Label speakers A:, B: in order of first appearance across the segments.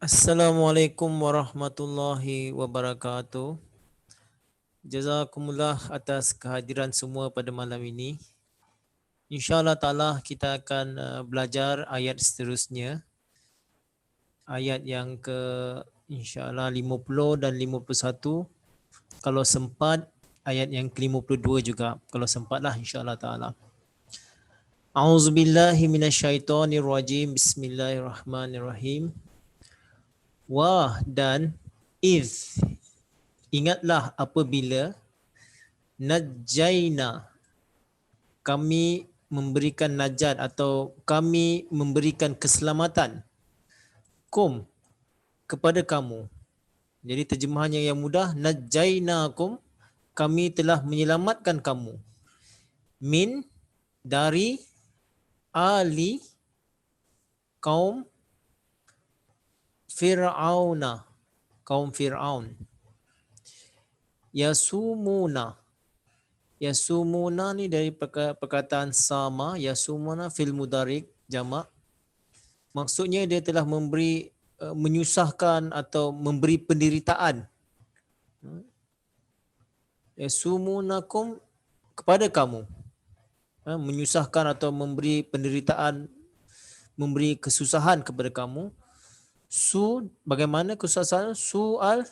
A: Assalamualaikum warahmatullahi wabarakatuh. Jazakumullah atas kehadiran semua pada malam ini. InsyaAllah ta'ala kita akan belajar ayat seterusnya. Ayat yang ke insyaAllah 50 dan 51. Kalau sempat ayat yang ke 52 juga. Kalau sempatlah insyaAllah ta'ala. A'udzubillahi minasyaitonirrajim. Bismillahirrahmanirrahim. Wah dan iz. Ingatlah apabila najjaina, kami memberikan najat atau kami memberikan keselamatan kum, kepada kamu. Jadi terjemahannya yang mudah, najjainakum, kami telah menyelamatkan kamu, min, dari, ali, kaum Fir'auna, kaum Fir'aun, yasumuna. Yasumuna ni dari perkataan sama, yasumuna fil mudarik jamak. Maksudnya dia telah memberi menyusahkan atau memberi penderitaan. Yasumunakum, kepada kamu. Menyusahkan atau memberi penderitaan, memberi kesusahan kepada kamu. Bagaimana kesusahan? Su'al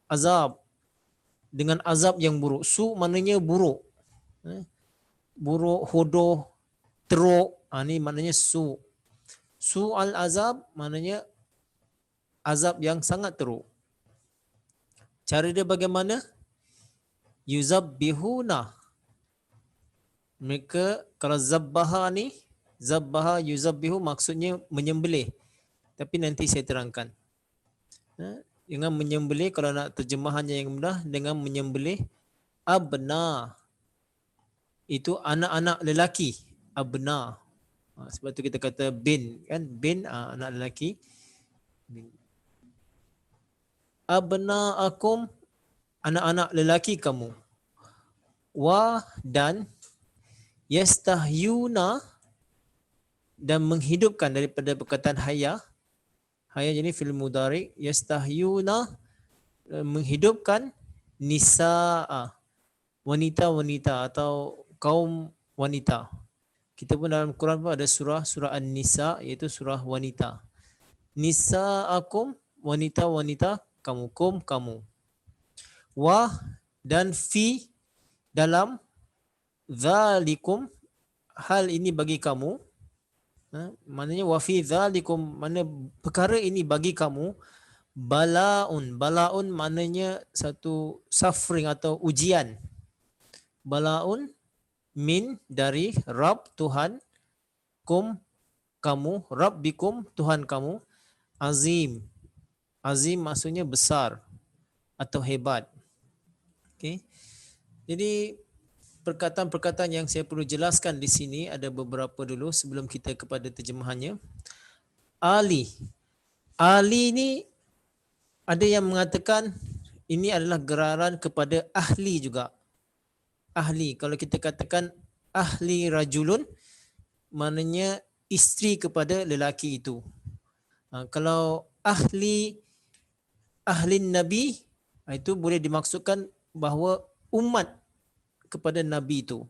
A: azab, dengan azab yang buruk. Su maknanya buruk. Buruk, hodoh, teruk. Ini maknanya su. Su'al azab maknanya azab yang sangat teruk. Cara dia bagaimana? Yuzabbihuna. Mereka kalau zabbaha ni, zabbaha yuzabbihu maksudnya menyembelih. Tapi nanti saya terangkan. Dengan menyembelih, kalau nak terjemahannya yang mudah, dengan menyembelih abna. Itu anak-anak lelaki. Abna. Sebab tu kita kata bin, kan? Bin anak lelaki. Abnaakum, anak-anak lelaki kamu. Wa dan yastahyuna, dan menghidupkan daripada perkataan haya. Haya jadi fil mudhari, yastahyuna, menghidupkan nisaa, wanita-wanita atau kaum wanita. Kita pun dalam Quran pun ada surah An-Nisa, iaitu surah wanita. Nisaakum, wanita-wanita kamu, kum kamu. Wa dan fi, dalam, zalikum, hal ini bagi kamu. Maknanya wa fi zalikum, mana perkara ini bagi kamu, balaun. Balaun maknanya satu suffering atau ujian. Balaun min, dari, Rabb, Tuhan, kum, kamu, Rabbikum, Tuhan kamu, azim. Azim maksudnya besar atau hebat. Okey. Jadi perkataan-perkataan yang saya perlu jelaskan di sini ada beberapa dulu sebelum kita kepada terjemahannya. Ali. Ali ni ada yang mengatakan ini adalah geraran kepada ahli juga. Ahli. Kalau kita katakan ahli rajulun, maknanya isteri kepada lelaki itu. Kalau ahli Nabi, itu boleh dimaksudkan bahawa umat kepada Nabi itu.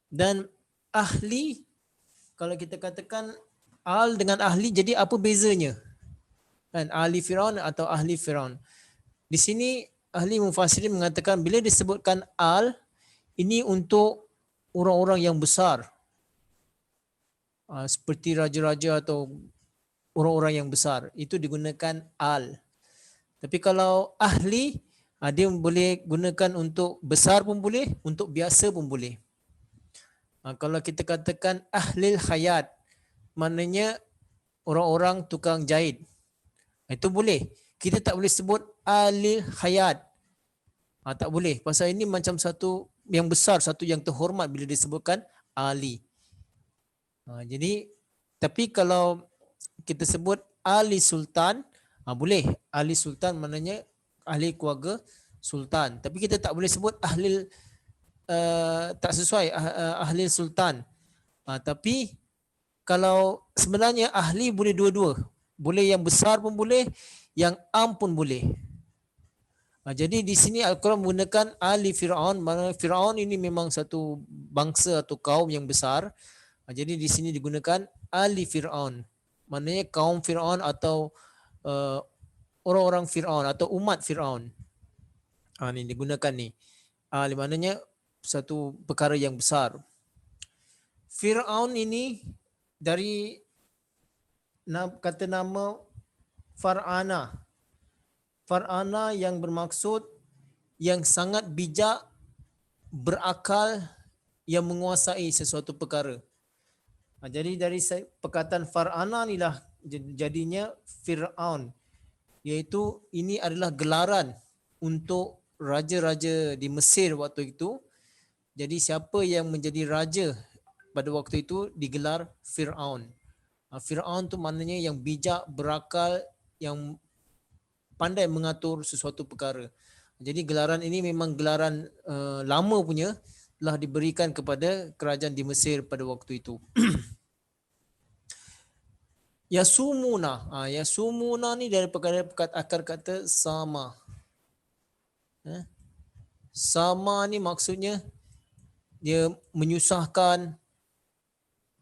A: Dan ahli, kalau kita katakan al dengan ahli, jadi apa bezanya? Kan, ahli Firaun atau ahli Firaun. Di sini ahli mufassirin mengatakan bila disebutkan al, ini untuk orang-orang yang besar. Seperti raja-raja atau orang-orang yang besar, itu digunakan al. Tapi kalau ahli, dia boleh gunakan untuk besar pun boleh, untuk biasa pun boleh. Kalau kita katakan ahlil hayat, maknanya orang-orang tukang jahit. Itu boleh. Kita tak boleh sebut ahlil hayat. Tak boleh. Pasal ini macam satu yang besar, satu yang terhormat bila disebutkan ahli. Jadi, tapi kalau kita sebut ahli sultan, boleh. Ahli sultan maknanya ahli keluarga sultan. Tapi kita tak boleh sebut ahli, tak sesuai ahli sultan. Tapi kalau sebenarnya ahli boleh dua-dua. Boleh yang besar pun boleh, yang am pun boleh. Jadi di sini Al-Quran menggunakan Ali Fir'aun, mana Fir'aun ini memang satu bangsa atau kaum yang besar. Jadi di sini digunakan Ali Fir'aun. Maknanya kaum Fir'aun atau uh, orang-orang Fir'aun atau umat Fir'aun. Ini digunakan ni. Maknanya satu perkara yang besar. Fir'aun ini dari kata nama Far'ana. Far'ana yang bermaksud yang sangat bijak, berakal, yang menguasai sesuatu perkara. Jadi dari perkataan Far'ana inilah jadinya Fir'aun. Iaitu ini adalah gelaran untuk raja-raja di Mesir waktu itu. Jadi siapa yang menjadi raja pada waktu itu digelar Fir'aun. Fir'aun tu maknanya yang bijak, berakal, yang pandai mengatur sesuatu perkara. Jadi gelaran ini memang gelaran lama punya, telah diberikan kepada kerajaan di Mesir pada waktu itu. Yasumuna. Yasumuna ni dari perkara akar kata sama. Sama ni maksudnya dia menyusahkan,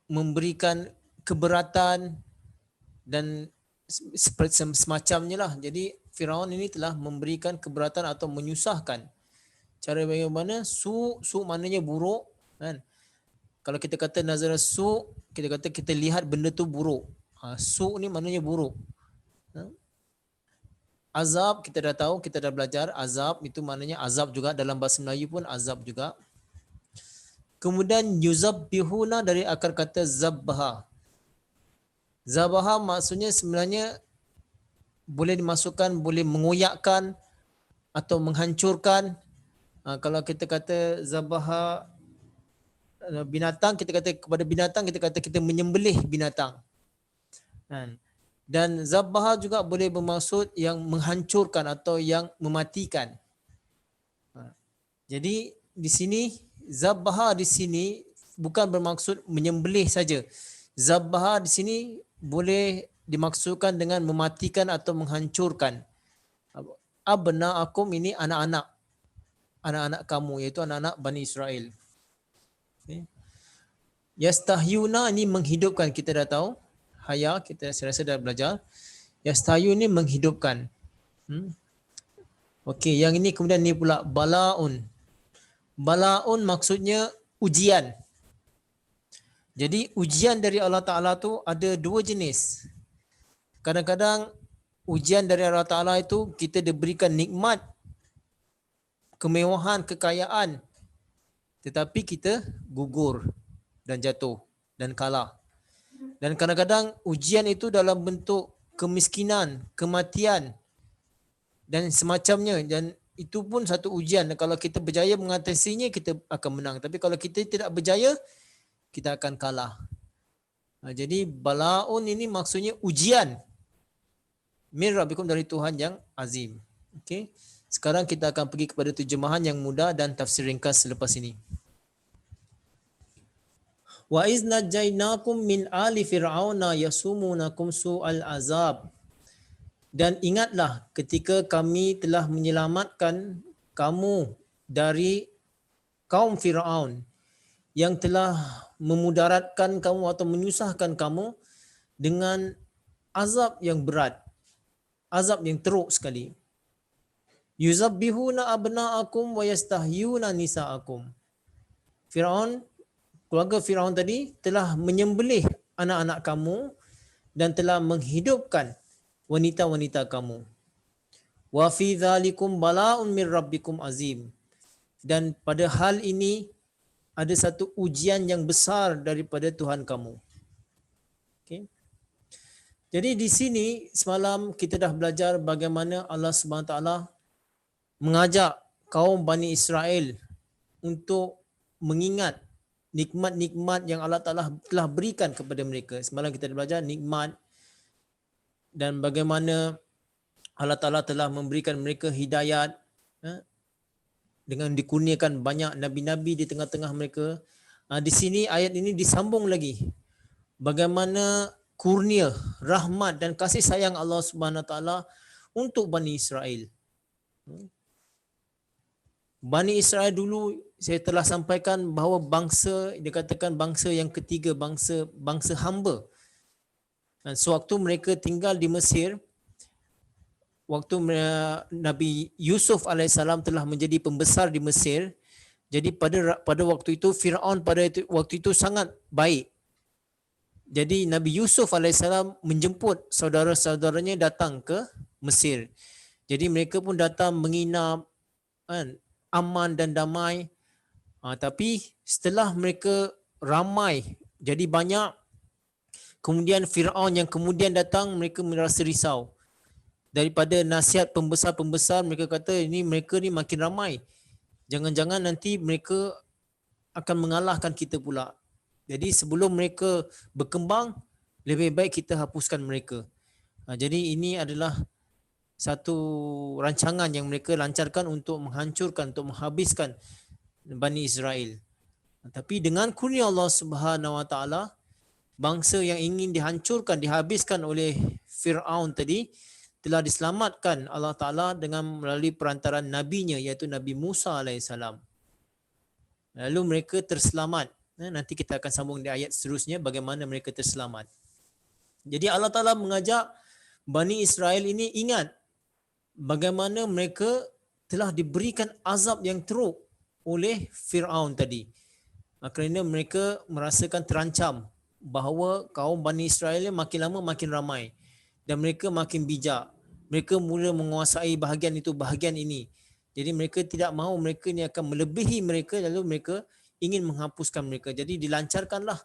A: memberikan keberatan dan semacamnya lah. Jadi Firaun ini telah memberikan keberatan atau menyusahkan. Cara bagaimana? Su maknanya buruk, kan? Kalau kita kata nazar su, kita kata kita lihat benda tu buruk. Su ni maknanya buruk. Azab kita dah tahu, kita dah belajar azab itu maknanya azab juga, dalam bahasa Melayu pun azab juga. Kemudian yuzabbihuna dari akar kata zabbaha. Zabaha maksudnya sebenarnya boleh dimasukkan, boleh mengoyakkan atau menghancurkan. Kalau kita kata zabaha binatang, kita kata kepada binatang, kita kata kita menyembelih binatang. Dan zabaha juga boleh bermaksud yang menghancurkan atau yang mematikan. Jadi di sini zabaha di sini bukan bermaksud menyembelih saja. Zabaha di sini boleh dimaksudkan dengan mematikan atau menghancurkan. Abna'akum ini anak-anak kamu, iaitu anak-anak Bani Israel. Yastahyuna ini menghidupkan, kita dah tahu. Haya kita saya rasa dah belajar. Yastahyu ni menghidupkan. Okey, yang ini kemudian ni pula balaun. Balaun maksudnya ujian. Jadi ujian dari Allah Ta'ala tu ada dua jenis. Kadang-kadang ujian dari Allah Ta'ala itu kita diberikan nikmat, kemewahan, kekayaan. Tetapi kita gugur dan jatuh dan kalah. Dan kadang-kadang ujian itu dalam bentuk kemiskinan, kematian dan semacamnya. Dan itu pun satu ujian. Kalau kita berjaya mengatasinya, kita akan menang. Tapi kalau kita tidak berjaya, kita akan kalah. Jadi balaun ini maksudnya ujian. Min rabbikum, dari Tuhan yang azim. Okey. Sekarang kita akan pergi kepada terjemahan yang mudah dan tafsir ringkas selepas ini. Wa iz najainakum min ali fir'auna yasumunakum su'al azab. Dan ingatlah ketika kami telah menyelamatkan kamu dari kaum Firaun yang telah memudaratkan kamu atau menyusahkan kamu dengan azab yang berat, azab yang teruk sekali. Yuzabbihuna abna'akum wa yastahyuna nisa'akum. Firaun, keluarga Firaun tadi telah menyembelih anak-anak kamu dan telah menghidupkan wanita-wanita kamu. Wa fi dzalikum bala'un mir rabbikum azim. Dan pada hal ini ada satu ujian yang besar daripada Tuhan kamu. Okay. Jadi di sini semalam kita dah belajar bagaimana Allah Subhanahu Taala mengajak kaum Bani Israel untuk mengingat nikmat-nikmat yang Allah Ta'ala telah berikan kepada mereka. Semalam kita dah belajar nikmat dan bagaimana Allah Ta'ala telah memberikan mereka hidayat dengan dikurniakan banyak nabi-nabi di tengah-tengah mereka. Di sini ayat ini disambung lagi. Bagaimana kurnia, rahmat dan kasih sayang Allah Subhanahu Wa Taala untuk Bani Israel. Bani Israel dulu saya telah sampaikan bahawa bangsa, dikatakan bangsa yang ketiga, bangsa hamba. Dan sewaktu mereka tinggal di Mesir, waktu Nabi Yusuf alaihissalam telah menjadi pembesar di Mesir, jadi pada waktu itu Firaun pada waktu itu sangat baik. Jadi Nabi Yusuf alaihissalam menjemput saudara-saudaranya datang ke Mesir. Jadi mereka pun datang menginap, kan, aman dan damai. Tapi setelah mereka ramai, jadi banyak, kemudian Firaun yang kemudian datang, mereka merasa risau. Daripada nasihat pembesar-pembesar, mereka kata ini mereka ni makin ramai. Jangan-jangan nanti mereka akan mengalahkan kita pula. Jadi sebelum mereka berkembang, lebih baik kita hapuskan mereka. Jadi ini adalah satu rancangan yang mereka lancarkan untuk menghancurkan, untuk menghabiskan Bani Israel. Tapi dengan kurnia Allah Subhanahu Wa Taala, bangsa yang ingin dihancurkan, dihabiskan oleh Firaun tadi telah diselamatkan Allah Taala dengan melalui perantaran nabinya, iaitu Nabi Musa alaihissalam. Lalu mereka terselamat. Nanti kita akan sambung di ayat seterusnya bagaimana mereka terselamat. Jadi Allah Taala mengajak Bani Israel ini ingat bagaimana mereka telah diberikan azab yang teruk oleh Firaun tadi. Kerana mereka merasakan terancam bahawa kaum Bani Israel makin lama makin ramai dan mereka makin bijak. Mereka mula menguasai bahagian itu, bahagian ini. Jadi mereka tidak mahu mereka ni akan melebihi mereka, lalu mereka ingin menghapuskan mereka. Jadi dilancarkanlah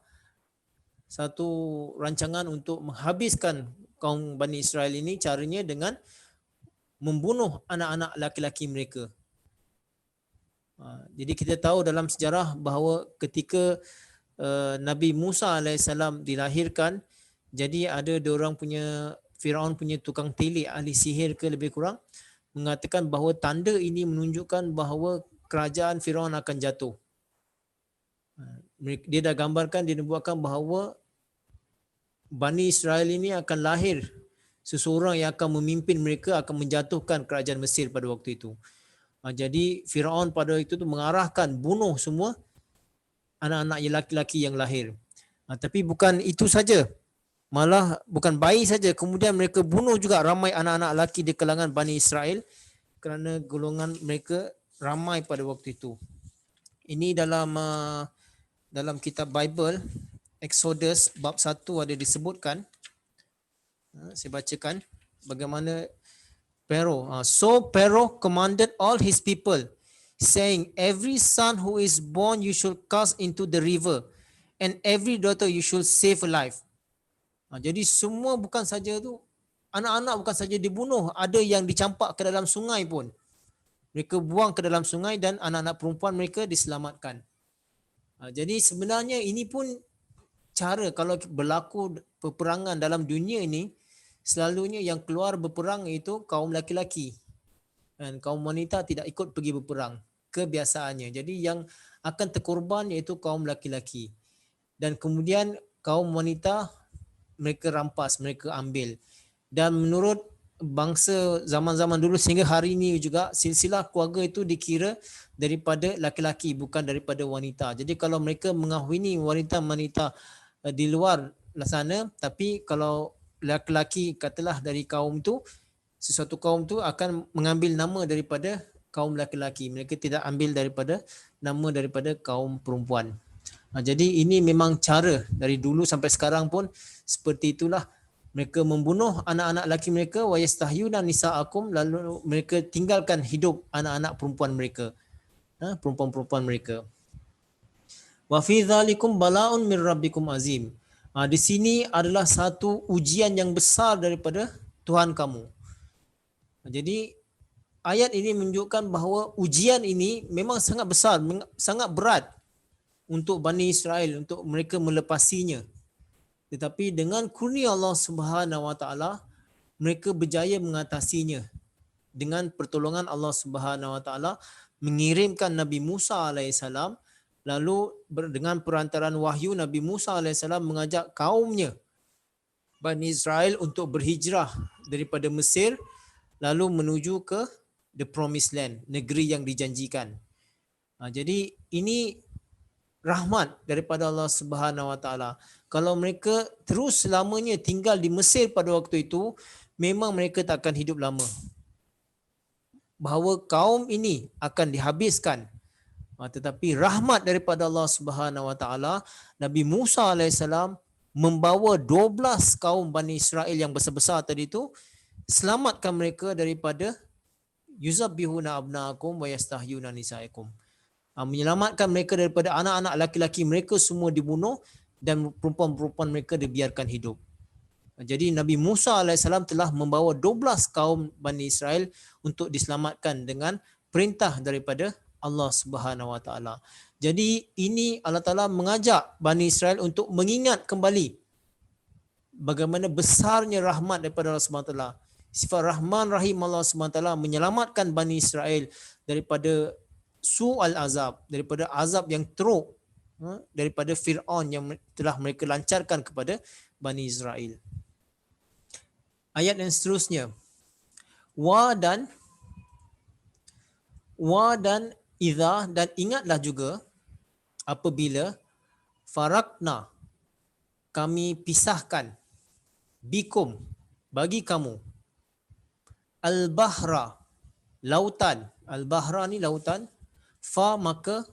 A: satu rancangan untuk menghabiskan kaum Bani Israel ini, caranya dengan membunuh anak-anak laki-laki mereka. Jadi kita tahu dalam sejarah bahawa ketika Nabi Musa alaihissalam dilahirkan, jadi ada diorang punya, Firaun punya tukang telik, ahli sihir ke lebih kurang, mengatakan bahawa tanda ini menunjukkan bahawa kerajaan Firaun akan jatuh. Dia dah gambarkan, dia buatkan bahawa Bani Israel ini akan lahir seseorang yang akan memimpin mereka, akan menjatuhkan kerajaan Mesir pada waktu itu. Jadi Firaun pada itu tu mengarahkan bunuh semua anak-anak lelaki yang lahir. Tapi bukan itu saja. Malah bukan bayi saja, kemudian mereka bunuh juga ramai anak-anak lelaki di kalangan Bani Israel kerana golongan mereka ramai pada waktu itu. Ini dalam kitab Bible, Exodus bab 1 ada disebutkan. Saya bacakan bagaimana Pharaoh. So Pharaoh commanded all his people, saying, every son who is born you should cast into the river, and every daughter you should save alive. Jadi semua bukan saja tu, anak-anak bukan saja dibunuh, ada yang dicampak ke dalam sungai pun. Mereka buang ke dalam sungai dan anak-anak perempuan mereka diselamatkan. Jadi sebenarnya ini pun cara kalau berlaku peperangan dalam dunia ini, selalunya yang keluar berperang itu kaum laki-laki. Dan kaum wanita tidak ikut pergi berperang, kebiasaannya. Jadi yang akan terkorban iaitu kaum laki-laki. Dan kemudian kaum wanita mereka rampas, mereka ambil. Dan menurut bangsa zaman-zaman dulu sehingga hari ini juga, silsilah keluarga itu dikira daripada laki-laki, bukan daripada wanita. Jadi kalau mereka mengahwini wanita-wanita di luar sana, tapi kalau laki-laki katalah dari kaum tu, sesuatu kaum tu akan mengambil nama daripada kaum laki-laki. Mereka tidak ambil daripada nama daripada kaum perempuan. Jadi ini memang cara dari dulu sampai sekarang pun seperti itulah. Mereka membunuh anak-anak laki mereka, wa yastahyuna nisaakum, lalu mereka tinggalkan hidup anak-anak perempuan mereka, perempuan-perempuan mereka. Wa fi dzalikum bala'un min rabbikum azim. Di sini adalah satu ujian yang besar daripada Tuhan kamu. Jadi ayat ini menunjukkan bahawa ujian ini memang sangat besar, sangat berat untuk Bani Israel, untuk mereka melepasinya. Tetapi dengan kurnia Allah Subhanahu Wa Taala, mereka berjaya mengatasinya dengan pertolongan Allah Subhanahu Wa Taala, mengirimkan Nabi Musa alaihissalam. Lalu dengan perantaran wahyu, Nabi Musa alaihissalam mengajak kaumnya Bani Israel untuk berhijrah daripada Mesir lalu menuju ke the promised land, negeri yang dijanjikan. Jadi ini rahmat daripada Allah Subhanahu Wa Taala. Kalau mereka terus selamanya tinggal di Mesir pada waktu itu, memang mereka tak akan hidup lama. Bahawa kaum ini akan dihabiskan. Tetapi rahmat daripada Allah Subhanahu Wa Taala, Nabi Musa alaihissalam membawa 12 kaum Bani Israel yang besar-besar tadi itu, selamatkan mereka daripada yuzabbihuna abnaakum wa yastahyuna nisaikum. Menyelamatkan mereka daripada anak-anak laki-laki mereka semua dibunuh dan perempuan-perempuan mereka dibiarkan hidup. Jadi Nabi Musa alaihissalam telah membawa 12 kaum Bani Israel untuk diselamatkan dengan perintah daripada Allah Subhanahu Wa Taala. Jadi ini Allah Taala mengajak Bani Israel untuk mengingat kembali bagaimana besarnya rahmat daripada Allah Subhanahu Wa Taala. Sifat Rahman Rahim Allah Subhanahu Wa Taala menyelamatkan Bani Israel daripada su'al azab, daripada azab yang teruk, daripada Fir'aun yang telah mereka lancarkan kepada Bani Israel. Ayat yang seterusnya, wa dan idza, dan ingatlah juga apabila farakna, kami pisahkan, bikum, bagi kamu, al-bahra, lautan. Al-bahra ni lautan. Maka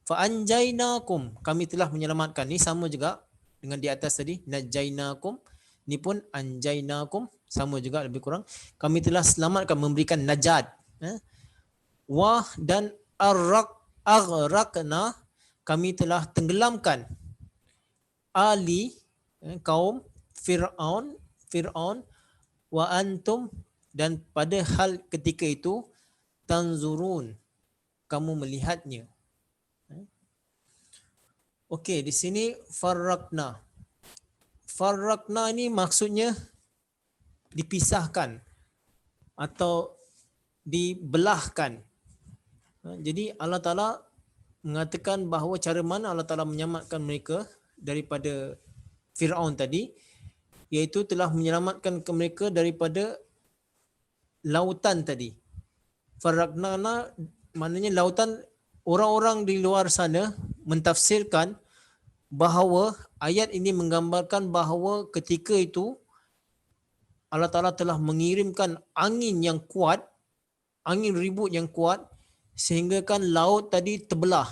A: anjainakum, kami telah menyelamatkan. Ni sama juga dengan di atas tadi, najainakum. Ni pun anjainakum, sama juga lebih kurang. Kami telah selamatkan, memberikan najat. Dan aghraqna, kami telah tenggelamkan ali, kaum Fir'aun, wa antum, dan pada hal ketika itu tanzurun, kamu melihatnya. Okey, di sini farraqna. Farraqna ni maksudnya dipisahkan atau dibelahkan. Jadi Allah Taala mengatakan bahawa cara mana Allah Taala menyelamatkan mereka daripada Fir'aun tadi, iaitu telah menyelamatkan mereka daripada lautan tadi. Farraqna maknanya lautan. Orang-orang di luar sana mentafsirkan bahawa ayat ini menggambarkan bahawa ketika itu Allah Ta'ala telah mengirimkan angin yang kuat, angin ribut yang kuat, sehingga kan laut tadi terbelah.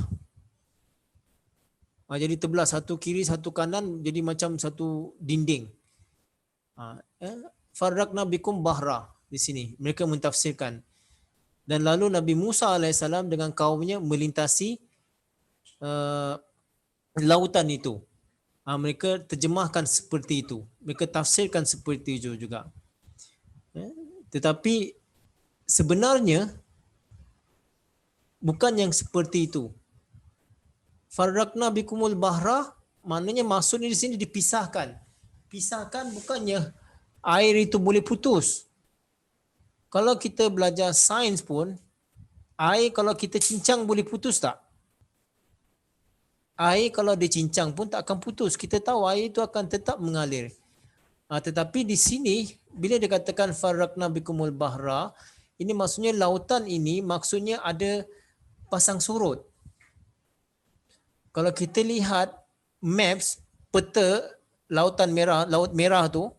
A: Jadi terbelah, satu kiri satu kanan, jadi macam satu dinding. Farraqna bikum bahra, di sini mereka mentafsirkan. Dan lalu Nabi Musa alaihissalam dengan kaumnya melintasi lautan itu. Mereka terjemahkan seperti itu. Mereka tafsirkan seperti itu juga. Tetapi sebenarnya bukan yang seperti itu. Farraqna bikumul bahra, maknanya maksudnya di sini dipisahkan. Pisahkan bukannya air itu boleh putus. Kalau kita belajar sains pun, air kalau kita cincang boleh putus tak? Air kalau dicincang pun tak akan putus. Kita tahu air itu akan tetap mengalir. Tetapi di sini, bila dikatakan farraqna bikumul bahra, ini maksudnya lautan ini maksudnya ada pasang surut. Kalau kita lihat maps, peta lautan merah, laut merah tu,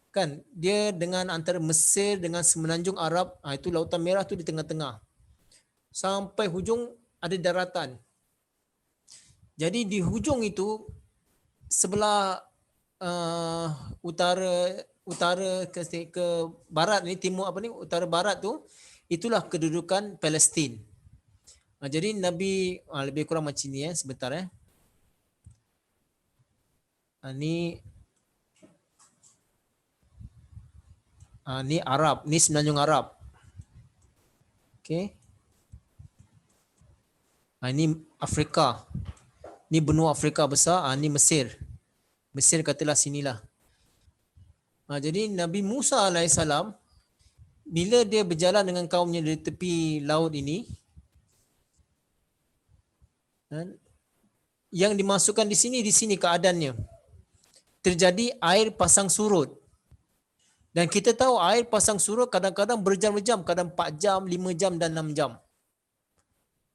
A: kan dia dengan antara Mesir dengan semenanjung Arab, itu lautan merah tu di tengah-tengah. Sampai hujung ada daratan. Jadi di hujung itu sebelah utara ke barat ni, timur utara barat tu, itulah kedudukan Palestin. Jadi Nabi lebih kurang macam ni sebentar ni Arab, ni semenanjung Arab. Okey. Ini Afrika. Ni benua Afrika besar, ni Mesir. Mesir katalah sinilah. Jadi Nabi Musa alaihissalam bila dia berjalan dengan kaumnya di tepi laut ini, yang dimasukkan di sini keadaannya. terjadi air pasang surut. Dan kita tahu air pasang surut kadang-kadang berjam-jam, kadang 4 jam, 5 jam dan 6 jam.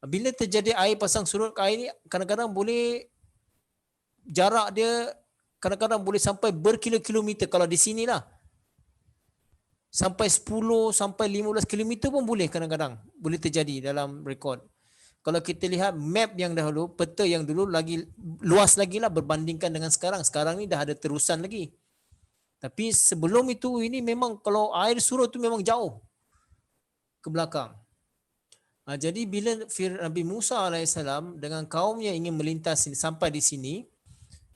A: Bila terjadi air pasang surut, air ni kadang-kadang boleh jarak dia kadang-kadang boleh sampai berkilo-kilometer kalau di sinilah. Sampai 10 sampai 15 kilometer pun boleh kadang-kadang boleh terjadi dalam rekod. Kalau kita lihat map yang dahulu, peta yang dulu lagi luas lagi lah berbandingkan dengan sekarang. Sekarang ni dah ada terusan lagi. Tapi sebelum itu ini memang kalau air surut tu memang jauh ke belakang. Jadi bila Nabi Musa AS dengan kaumnya ingin melintas sampai di sini,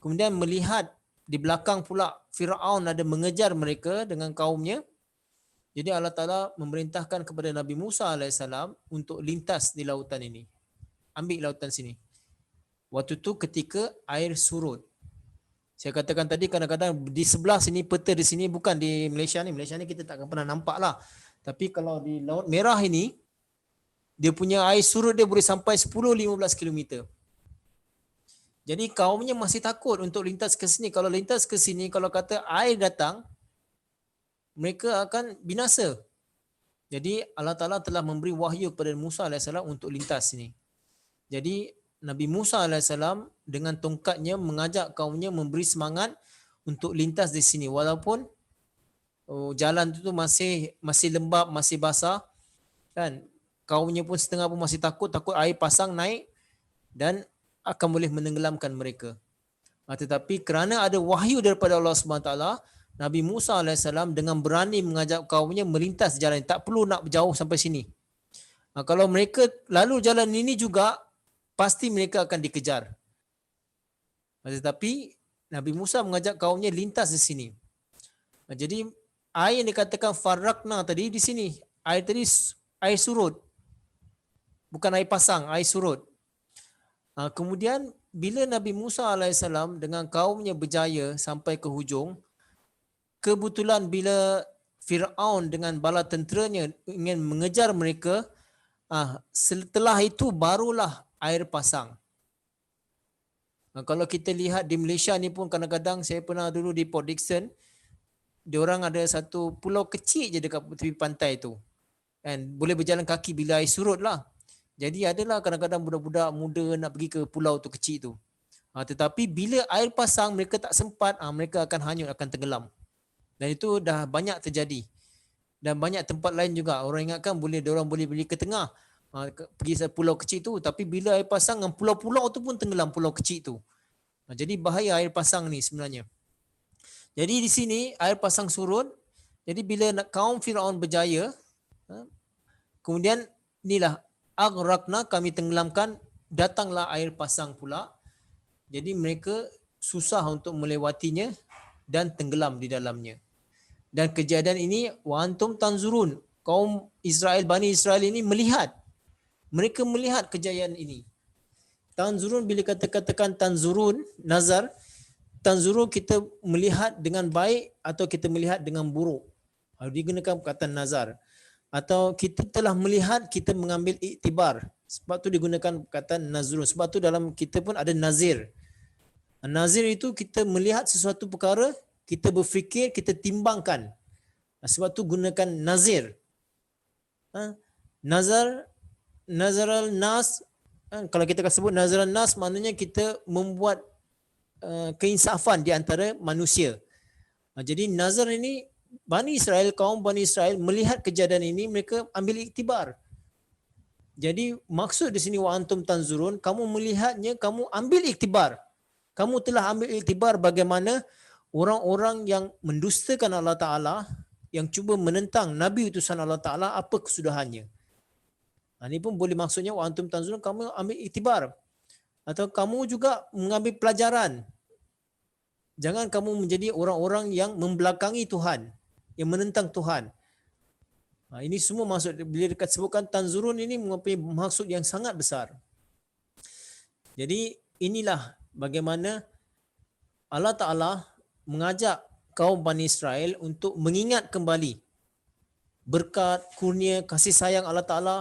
A: kemudian melihat di belakang pula Fir'aun ada mengejar mereka dengan kaumnya. Jadi Allah Ta'ala memerintahkan kepada Nabi Musa AS untuk lintas di lautan ini. Ambil lautan sini. Waktu tu ketika air surut. Saya katakan tadi kadang-kadang di sebelah sini, peta di sini, bukan di Malaysia ni. Malaysia ni kita tak akan pernah nampak lah. Tapi kalau di Laut Merah ini, dia punya air surut dia boleh sampai 10-15 km. Jadi kaumnya masih takut untuk lintas ke sini. Kalau lintas ke sini, kalau kata air datang, mereka akan binasa. Jadi Allah Ta'ala telah memberi wahyu kepada Musa AS untuk lintas sini. Jadi Nabi Musa AS dengan tongkatnya mengajak kaumnya memberi semangat untuk lintas di sini. Walaupun jalan itu masih lembab, masih basah. Kan? Kaumnya pun setengah pun masih takut air pasang naik dan akan boleh menenggelamkan mereka. Tetapi kerana ada wahyu daripada Allah SWT, Nabi Musa AS dengan berani mengajak kaumnya melintas jalan, tak perlu nak jauh sampai sini. Kalau mereka lalu jalan ini juga, pasti mereka akan dikejar. Tetapi Nabi Musa mengajak kaumnya lintas di sini. Jadi air yang dikatakan farrakna tadi di sini, air tadi air surut. Bukan air pasang, air surut. Kemudian bila Nabi Musa AS dengan kaumnya berjaya sampai ke hujung, kebetulan bila Fir'aun dengan bala tenteranya ingin mengejar mereka, setelah itu barulah air pasang. Kalau kita lihat di Malaysia ni pun kadang-kadang, saya pernah dulu di Port Dickson, diorang ada satu pulau kecil je dekat tepi pantai tu. And boleh berjalan kaki bila air surut lah. Jadi adalah kadang-kadang budak-budak muda nak pergi ke pulau tu kecil tu. Tetapi bila air pasang, mereka tak sempat, mereka akan hanyut, akan tenggelam. Dan itu dah banyak terjadi. Dan banyak tempat lain juga. Orang ingatkan diorang boleh pergi ke tengah, pergi ke pulau kecil tu. Tapi bila air pasang, pulau-pulau tu pun tenggelam, pulau kecil tu. Jadi bahaya air pasang ni sebenarnya. Jadi di sini air pasang surut. Jadi bila kaum Firaun berjaya, kemudian inilah aghraqna, kami tenggelamkan, datanglah air pasang pula. Jadi mereka susah untuk melewatinya dan tenggelam di dalamnya. Dan kejadian ini wa antum tanzurun, kaum Israel, Bani Israel ini melihat. Mereka melihat kejayaan ini. Tanzurun, bila katakan tanzurun, nazar, tanzurun kita melihat dengan baik atau kita melihat dengan buruk. Digunakan perkataan nazar. Atau kita telah melihat, kita mengambil iktibar. Sebab tu digunakan perkataan nazrun. Sebab tu dalam kita pun ada nazir. Nazir itu kita melihat sesuatu perkara, kita berfikir, kita timbangkan. Sebab tu gunakan nazir. Nazaral nas, kalau kita sebut nazaral nas, maknanya kita membuat keinsafan di antara manusia. Jadi nazar ini, kaum Bani Israel melihat kejadian ini, mereka ambil iktibar. Jadi maksud di sini wa antum tanzurun, kamu melihatnya, kamu ambil iktibar. Kamu telah ambil iktibar bagaimana orang-orang yang mendustakan Allah Ta'ala, yang cuba menentang Nabi utusan Allah Ta'ala, apa kesudahannya. Ini pun boleh maksudnya wa antum tanzurun, kamu ambil iktibar. Atau kamu juga mengambil pelajaran. Jangan kamu menjadi orang-orang yang membelakangi Tuhan, yang menentang Tuhan. Ini semua maksud, bila dekat sebutkan tanzurun ini mempunyai maksud yang sangat besar. Jadi inilah bagaimana Allah Ta'ala mengajak kaum Bani Israel untuk mengingat kembali berkat, kurnia, kasih sayang Allah Ta'ala.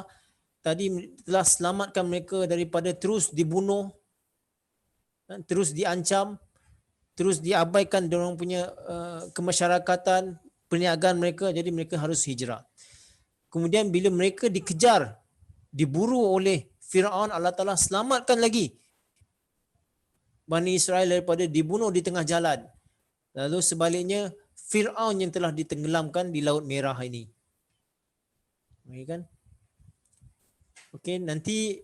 A: Tadi telah selamatkan mereka daripada terus dibunuh, terus diancam. terus diabaikan orang punya kemasyarakatan, perniagaan mereka, jadi mereka harus hijrah. Kemudian bila mereka dikejar, diburu oleh Firaun, Allah Taala selamatkan lagi Bani Israel daripada dibunuh di tengah jalan. Lalu sebaliknya Firaun yang telah ditenggelamkan di Laut Merah ini. Okey kan? Okey, nanti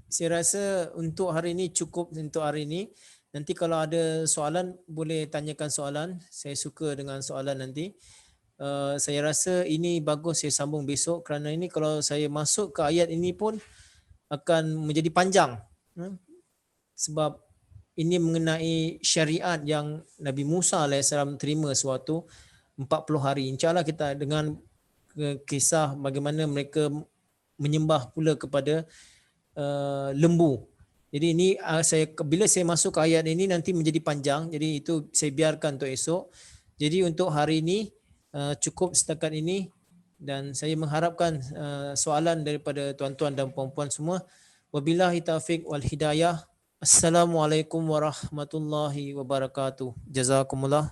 A: saya rasa untuk hari ini cukup untuk hari ini. Nanti kalau ada soalan boleh tanyakan soalan. Saya suka dengan soalan nanti. Saya rasa ini bagus saya sambung besok kerana ini kalau saya masuk ke ayat ini pun akan menjadi panjang. Sebab ini mengenai syariat yang Nabi Musa AS terima suatu 40 hari. InsyaAllah kita dengan kisah bagaimana mereka menyembah pula kepada lembu. Jadi ini bila saya masuk ke ayat ini nanti menjadi panjang. Jadi itu saya biarkan untuk esok. Jadi untuk hari ini cukup setakat ini dan saya mengharapkan soalan daripada tuan-tuan dan puan-puan semua. Wabillahi taufiq wal hidayah. Assalamualaikum warahmatullahi wabarakatuh. Jazakumullah.